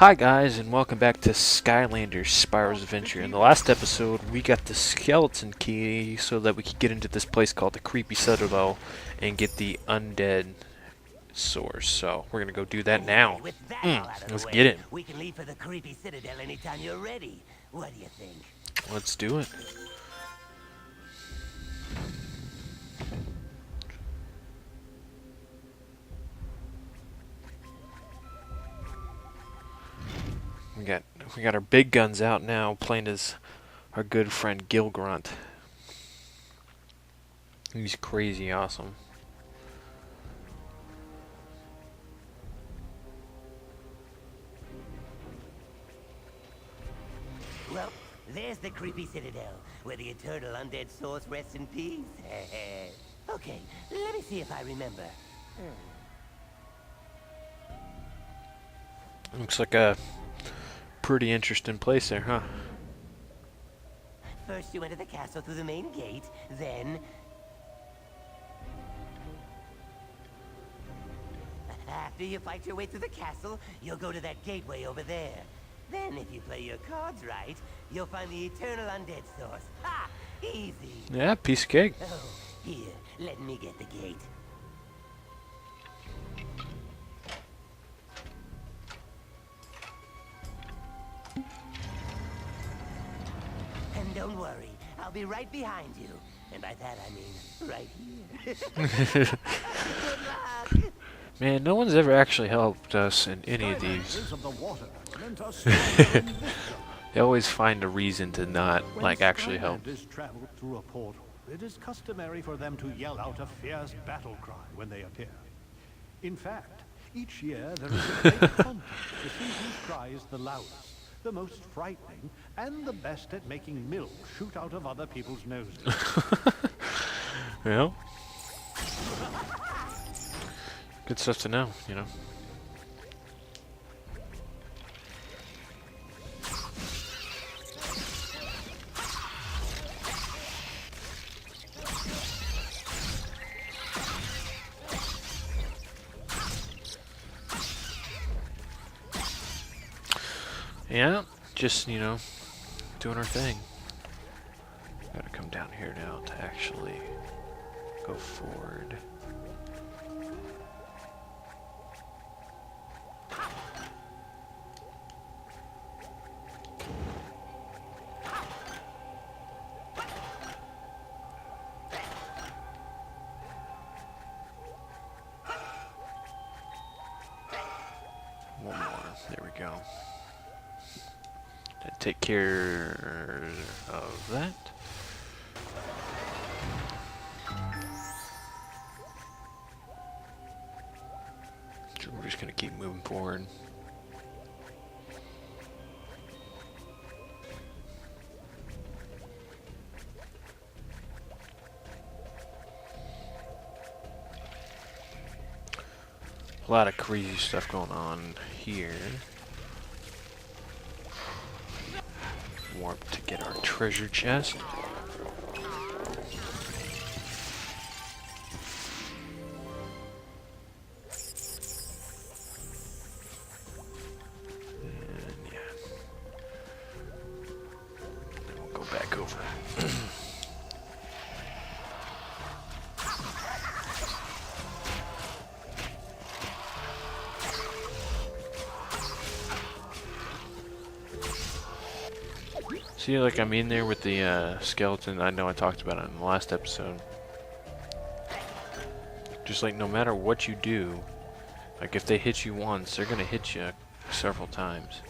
Hi guys, and welcome back to Skylanders Spyro's Adventure. In the last episode, we got the skeleton key so that we could get into this place called the Creepy Citadel and get the Undead source. So we're gonna go do that now. Let's get it. We can leave for the Creepy Citadel anytime you're ready. What do you think? Let's do it. We got our big guns out now, playing as our good friend Gil Grunt. He's crazy awesome. Well, there's the Creepy Citadel, where the eternal undead source rests in peace. Okay, let me see if I remember. Looks like a pretty interesting place there, huh? First you enter the castle through the main gate, then... After you fight your way through the castle, you'll go to that gateway over there. Then, if you play your cards right, you'll find the eternal undead source. Ha! Easy! Yeah, piece of cake. Oh, here, let me get the gate. And don't worry, I'll be right behind you. And by that I mean, right here. Good luck! Man, no one's ever actually helped us in any of these. They always find a reason to not, like, actually help. Travel through a portal, it is customary for them to yell out a fierce battle cry when they appear. In fact, each year there is a great contest to see who cries the loudest, the most frightening, and the best at making milk shoot out of other people's noses. Well, good stuff to know, you know. Yeah, just, you know, doing our thing. Gotta come down here now to actually go forward. One more. There we go. Take care of that. So we're just gonna keep moving forward. A lot of crazy stuff going on here. Warp to get our treasure chest. And yeah. Then we'll go back over. See, like, I'm in there with the skeleton. I know I talked about it in the last episode. Just like, no matter what you do, like, if they hit you once, they're gonna hit you several times.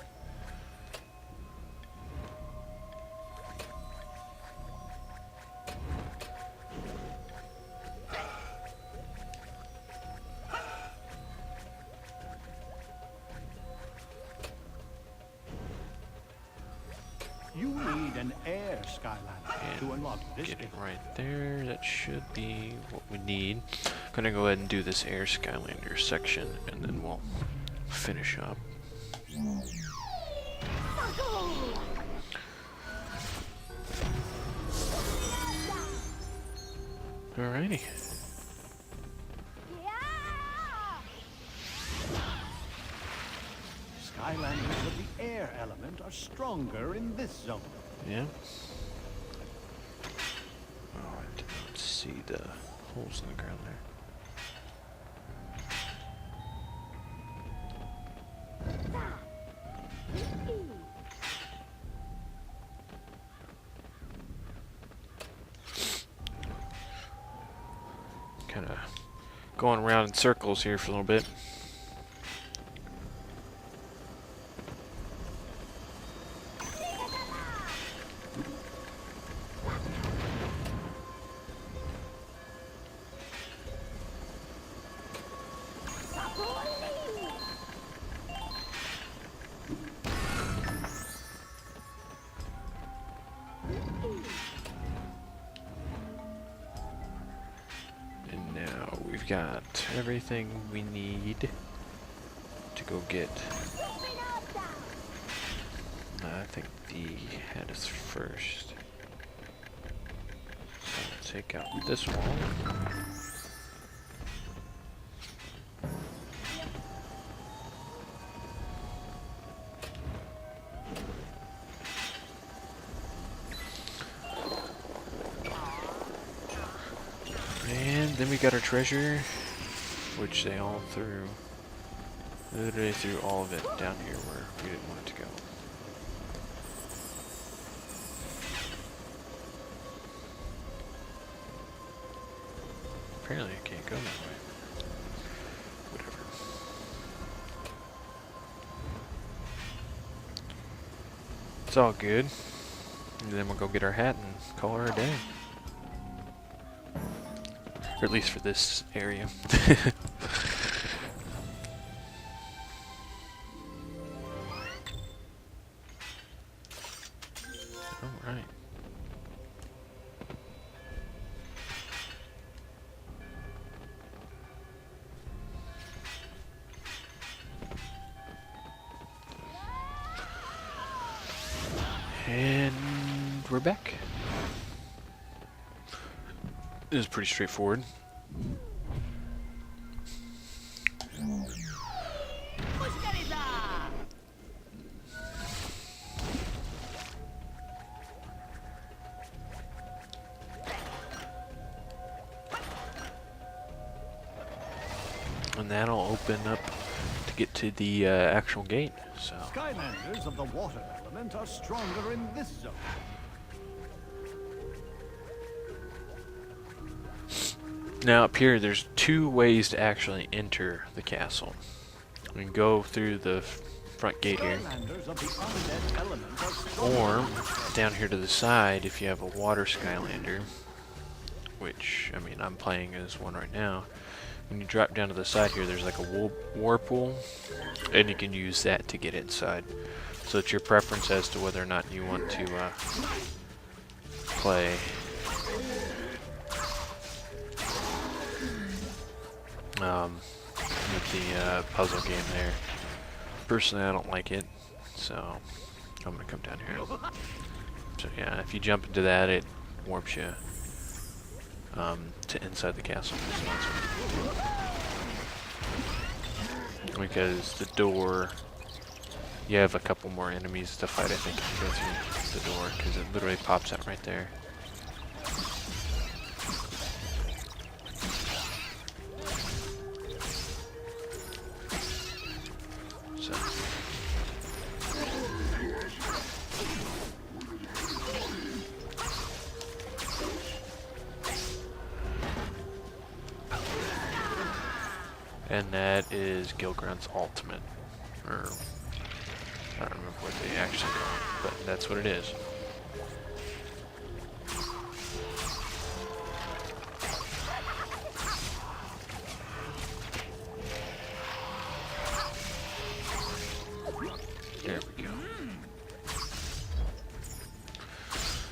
You need an air Skylander to unlock this Get it gate. right there. That should be what we need. Gonna go ahead and do this air Skylander section, and then we'll finish up. Alrighty. Skylanders of the air element are stronger in this zone. Yeah. Oh, I did not see the holes in the ground there. Kind of going around in circles here for a little bit. We've got everything we need to go get. I think D had us first. So we'll take out this wall. And then we got our treasure, which they all threw. Literally threw all of it down here where we didn't want it to go. Apparently I can't go that way. Whatever. It's all good. And then we'll go get our hat and call her a day. Or at least for this area. Alright. And we're back. It was pretty straightforward. And that'll open up to get to the actual gate. So Skylanders of the water element are stronger in this zone. now up here, there's two ways to actually enter the castle. We can go through the front gate here, or down here to the side if you have a water Skylander, which, I mean, I'm playing as one right now. When you drop down to the side here, there's like a whirlpool, and you can use that to get inside. So it's your preference as to whether or not you want to play with the puzzle game there. Personally, I don't like it, so I'm gonna come down here. So yeah, if you jump into that, it warps you to inside the castle. So that's what, because the door, you have a couple more enemies to fight, I think, if you go through the door, because it literally pops out right there. So. And that is Gilgrunt's ultimate, or I don't remember what they actually call it, but that's what it is. There we go.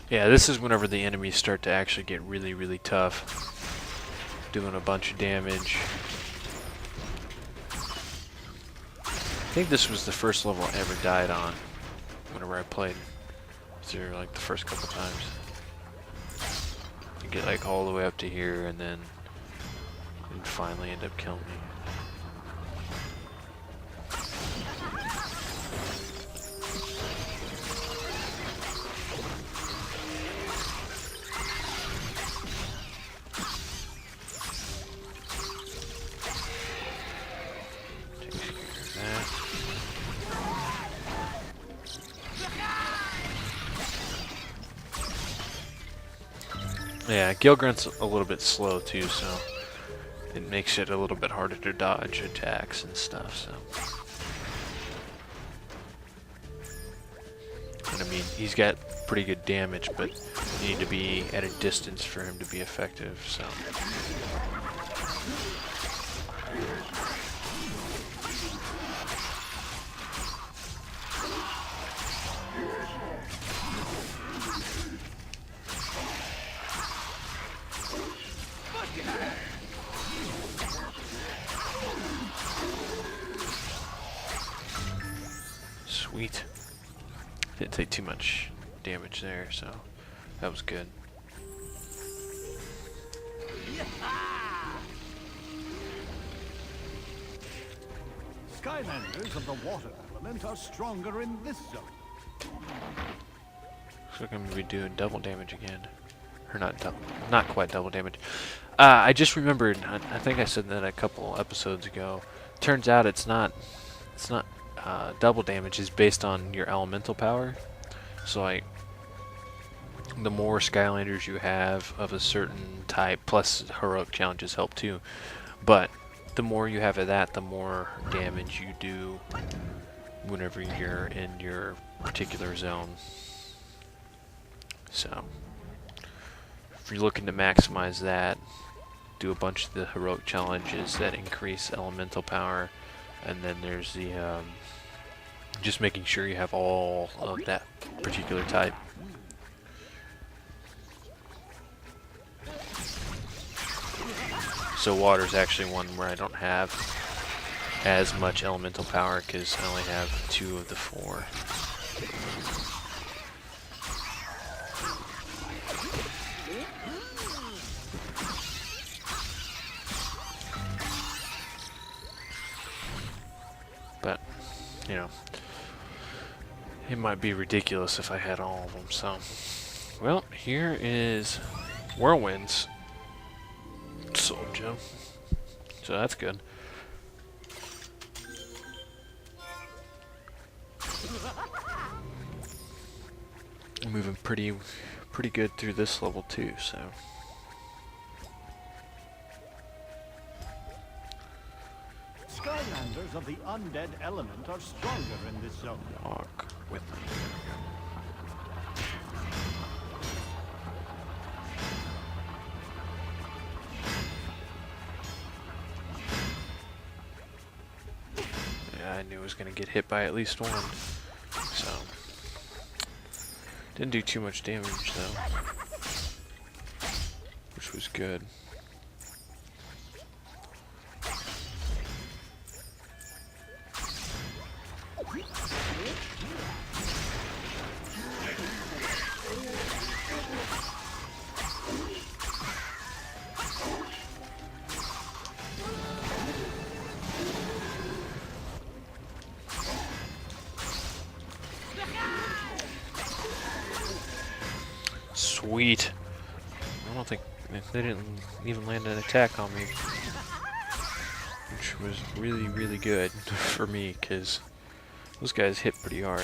Yeah, this is whenever the enemies start to actually get really, really tough, doing a bunch of damage. I think this was the first level I ever died on whenever I played through, like, the first couple times. You get like all the way up to here and then you'd finally end up killing me. Yeah, Gilgrunt's a little bit slow too, so it makes it a little bit harder to dodge attacks and stuff, so. And I mean, he's got pretty good damage, but you need to be at a distance for him to be effective, so. Sweet. Didn't take too much damage there, so that was good. Skylanders of the water element are stronger in this zone. Looks like I'm gonna be doing double damage again, or not quite double damage. I just remembered. I think I said that a couple episodes ago. Turns out it's not. Double damage is based on your elemental power. So like, the more Skylanders you have of a certain type, plus heroic challenges help too. But the more you have of that, the more damage you do whenever you're in your particular zone. So if you're looking to maximize that, do a bunch of the heroic challenges that increase elemental power, and then there's the just making sure you have all of that particular type. So water's actually one where I don't have as much elemental power because I only have 2 of the 4. But, you know, it might be ridiculous if I had all of them, so. Well, here is Whirlwind's Soul Gem. So that's good. I'm moving pretty good through this level too, so. Skylanders of the undead element are stronger in this zone. Walk with me. Yeah, I knew I was gonna get hit by at least one, so didn't do too much damage though, which was good. Sweet. I don't think they didn't even land an attack on me, which was really good for me because those guys hit pretty hard.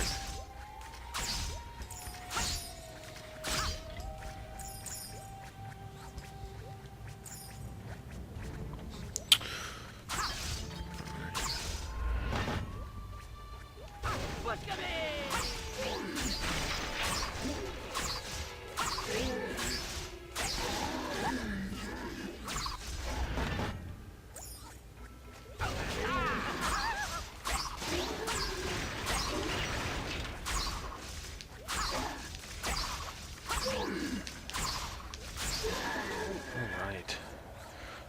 Alright.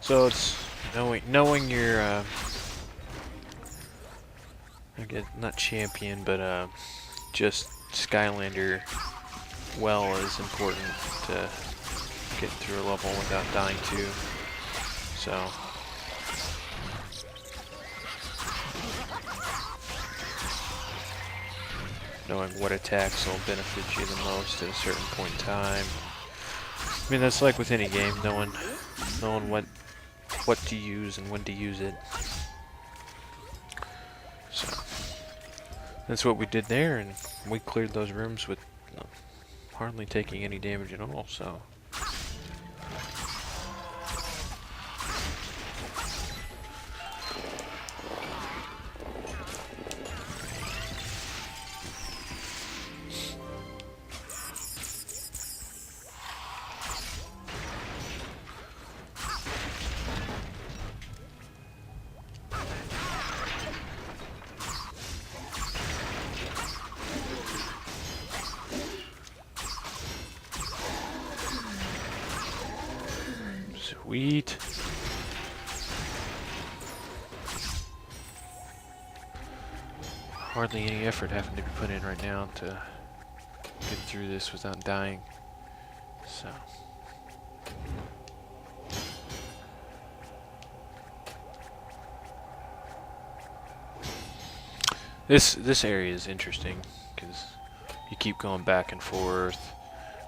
So it's knowing your I guess not champion, but just Skylander well is important to get through a level without dying too. So knowing what attacks will benefit you the most at a certain point in time. I mean, that's like with any game, knowing what to use and when to use it. So that's what we did there, and we cleared those rooms with hardly taking any damage at all. So Sweet. Hardly any effort having to be put in right now to get through this without dying. So. This area is interesting because you keep going back and forth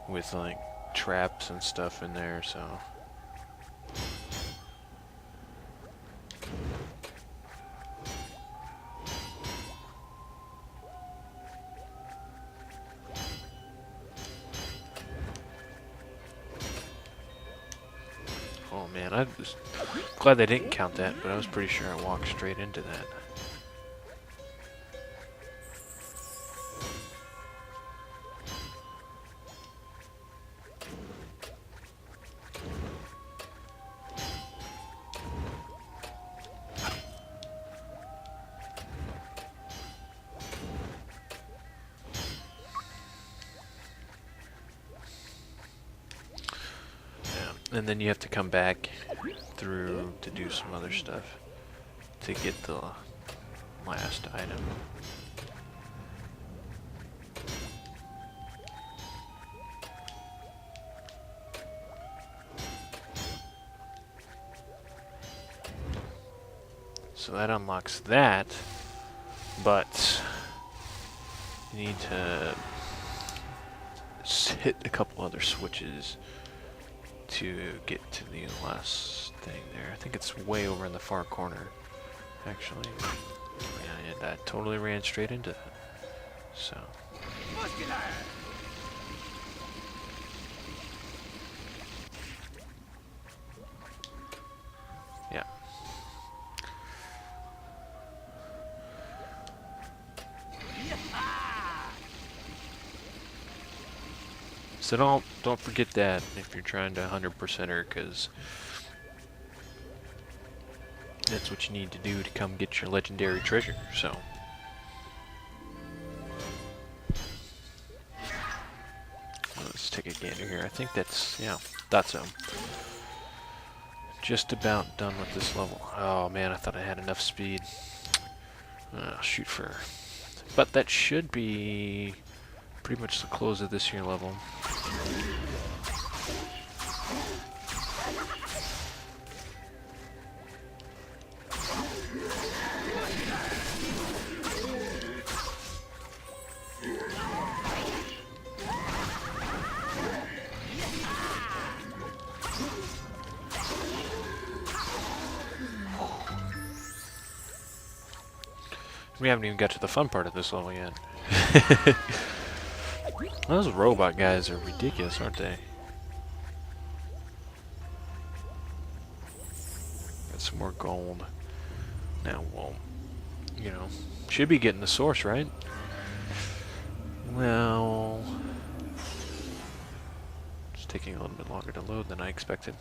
with like traps and stuff in there, so. Oh man, I was glad they didn't count that, but I was pretty sure I walked straight into that. And then you have to come back through to do some other stuff to get the last item. So that unlocks that, but you need to hit a couple other switches to get to the last thing there. I think it's way over in the far corner, actually. Yeah, and I totally ran straight into that. So. Yeah. So don't forget that if you're trying to 100%er, because that's what you need to do to come get your legendary treasure. So let's take a gander here. I think that's, yeah, thought so. Just about done with this level. Oh man, I thought I had enough speed. Shoot for, but that should be pretty much the close of this here level. We haven't even got to the fun part of this level yet. Those robot guys are ridiculous, aren't they? Got some more gold. Now we'll, you know, should be getting the source, right? Well, it's taking a little bit longer to load than I expected.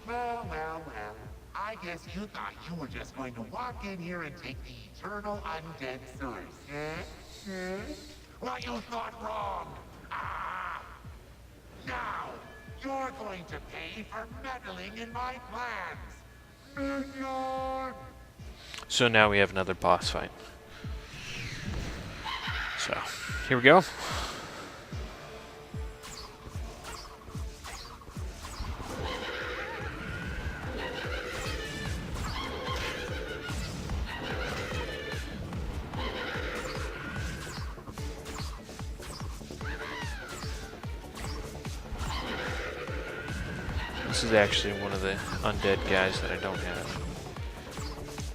Well, I guess you thought you were just going to walk in here and take the eternal undead source, eh? Well, you thought wrong. Ah! Now, you're going to pay for meddling in my plans. Minion! So now we have another boss fight. So, here we go. This is actually one of the undead guys that I don't have.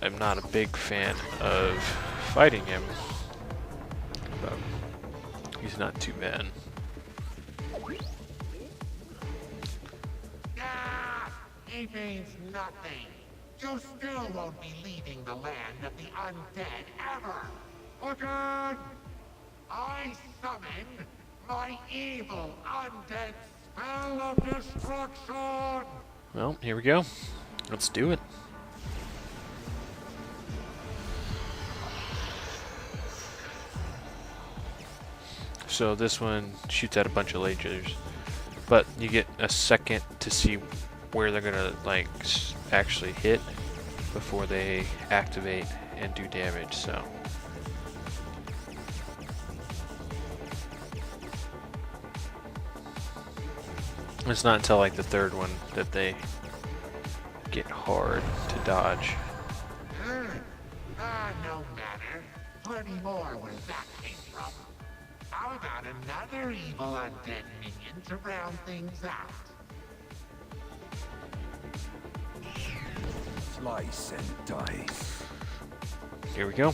I'm not a big fan of fighting him, but he's not too bad. Ah! He means nothing. You still won't be leaving the land of the undead ever. Again! I summon my evil undead spell of destruction! Well, here we go. Let's do it. So this one shoots out a bunch of lasers, but you get a second to see where they're gonna like actually hit before they activate and do damage. So it's not until like the third one that they get hard to dodge. No matter. Plenty more where that came from. How about another evil undead minion to round things out? Slice and dice. Here we go.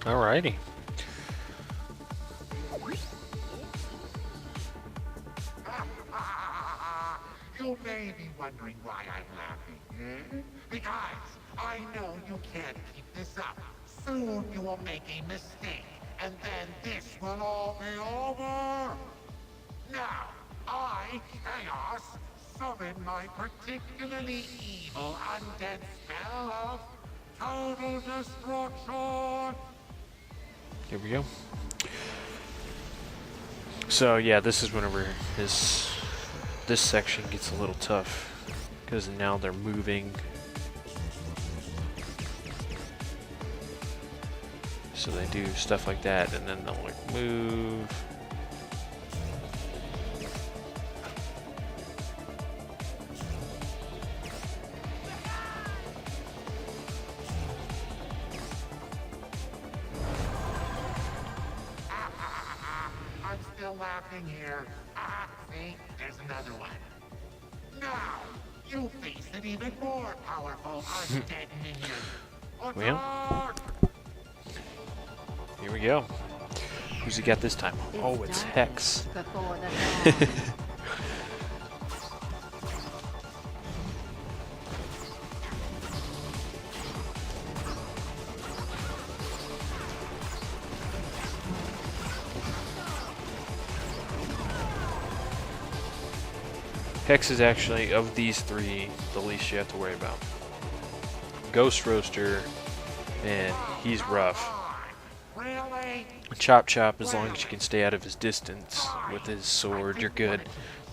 Alrighty. You may be wondering why I'm laughing, Because I know you can't keep this up. Soon you will make a mistake, and then this will all be over. Now, I, Chaos, summon my particularly evil undead spell of total destruction. Here we go. So yeah, this is whenever this section gets a little tough, because now they're moving. So they do stuff like that, and then they'll like move. I'm still laughing here. See, there's another one. Now, you face an even more powerful undead minion. Well. Attack! Here we go. Who's he got this time? Oh, it's Hex. Before the dawn. Hex is actually, of these three, the least you have to worry about. Ghost Roaster, and he's rough. Really? Chop Chop, as long as you can stay out of his distance with his sword, you're good.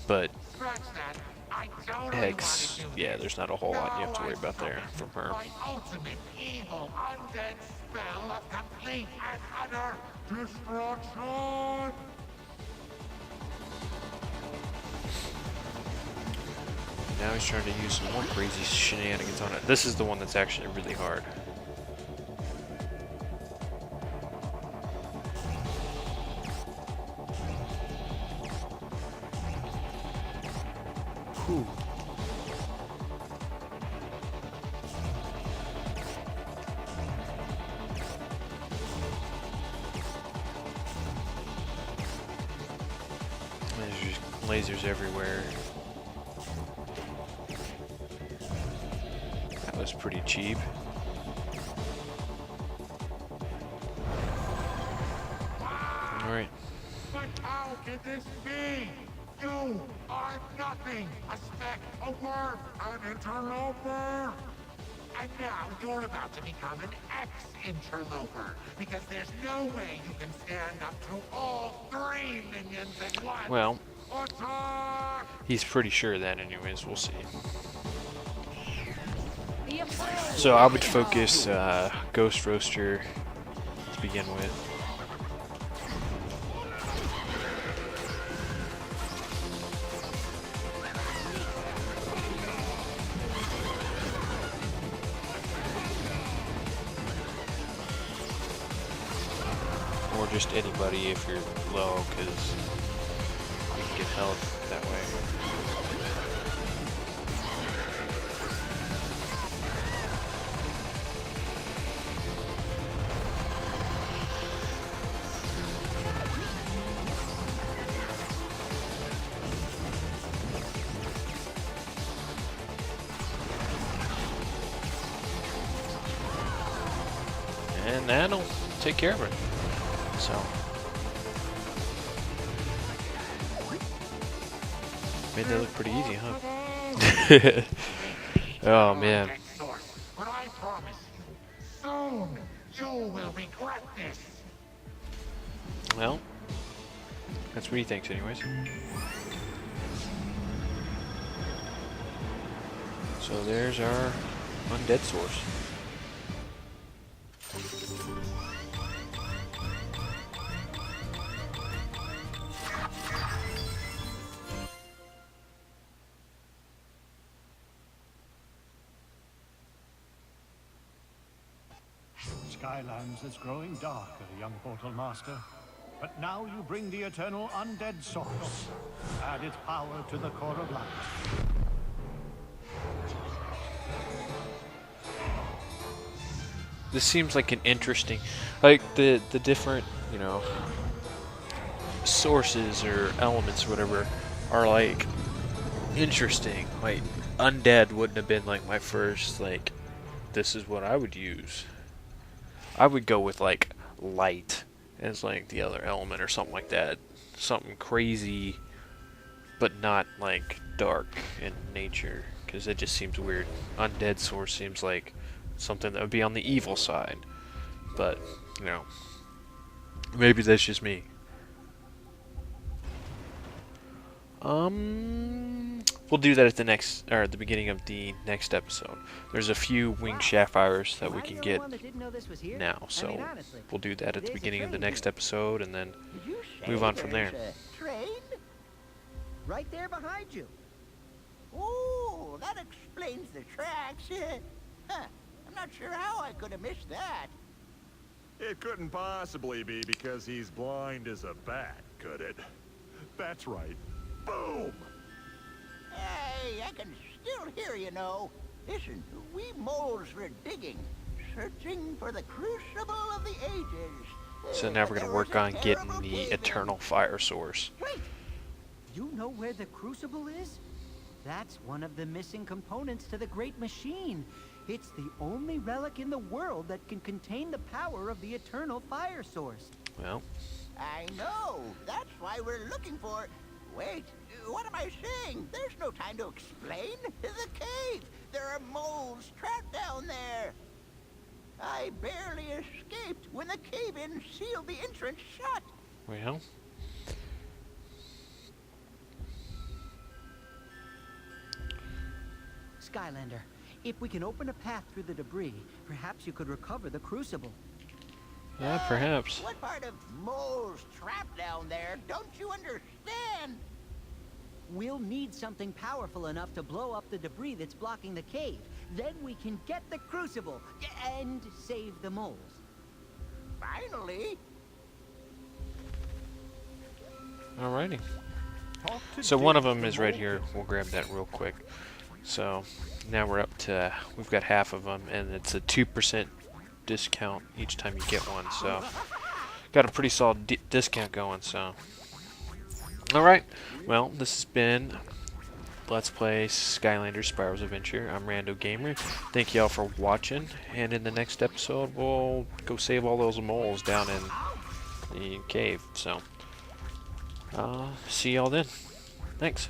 But Scratch that. I totally Hex, wanna do yeah, this. there's not a whole lot you have to worry Now about there I from her. My ultimate evil undead spell of complete and utter destruction. Now he's trying to use some more crazy shenanigans on it. This is the one that's actually really hard. Whew. There's just lasers everywhere. That was pretty cheap. Alright. But how can this be? You are nothing. A speck, a worm, an interloper. And now you're about to become an ex-interloper, because there's no way you can stand up to all three minions at once. Well, Attack! he's pretty sure of that anyways, we'll see. Be afraid. So I would focus Ghost Roaster to begin with. Or just anybody if you're low, because you can get health that way. and that'll take care of it. So, made that look pretty easy, huh? Oh man. Undead source, but I promise you, soon you will regret this. Well, that's what he thinks, anyways. So there's our undead source. Skylands is growing darker, young Portal Master. But now you bring the eternal undead source. Add its power to the core of light. This seems like an interesting, like the different, you know, sources or elements or whatever are like interesting. Like undead wouldn't have been like my first like this is what I would use. I would go with like light as like the other element or something like that. Something crazy but not like dark in nature, because it just seems weird. Undead source seems like something that would be on the evil side, but you know, maybe that's just me. We'll do that at the next, or at the beginning of the next episode. There's a few winged sapphires that we can get now, so we'll do that at the beginning of the next episode, and then move on from there. Train? Right there behind you. Oh, that explains the tracks. Huh. I'm not sure how I could have missed that. It couldn't possibly be because he's blind as a bat, could it? That's right. Boom! Hey, I can still hear you know. Listen, we moles were digging, searching for the crucible of the ages. So now we're going to work on getting the eternal fire source. Wait, You know where the crucible is? That's one of the missing components to the great machine. It's the only relic in the world that can contain the power of the eternal fire source. Well, I know. That's why we're looking for... Wait, what am I saying? There's no time to explain. The cave. There are moles trapped down there. I barely escaped when the cave-in sealed the entrance shut. well, Skylander, if we can open a path through the debris, perhaps you could recover the crucible. yeah, perhaps. What part of moles trapped down there don't you understand? We'll need something powerful enough to blow up the debris that's blocking the cave. Then we can get the crucible and save the moles. Finally. Alrighty. Talk to So one of Dick them the is right mole. here. We'll grab that real quick. So now we're up to, we've got half of them, and it's a 2% discount each time you get one. So got a pretty solid discount going. So alright, well, this has been Let's Play Skylanders Spyro's Adventure. I'm Rando Gamer. Thank y'all for watching, and in the next episode we'll go save all those moles down in the cave. So see y'all then. Thanks.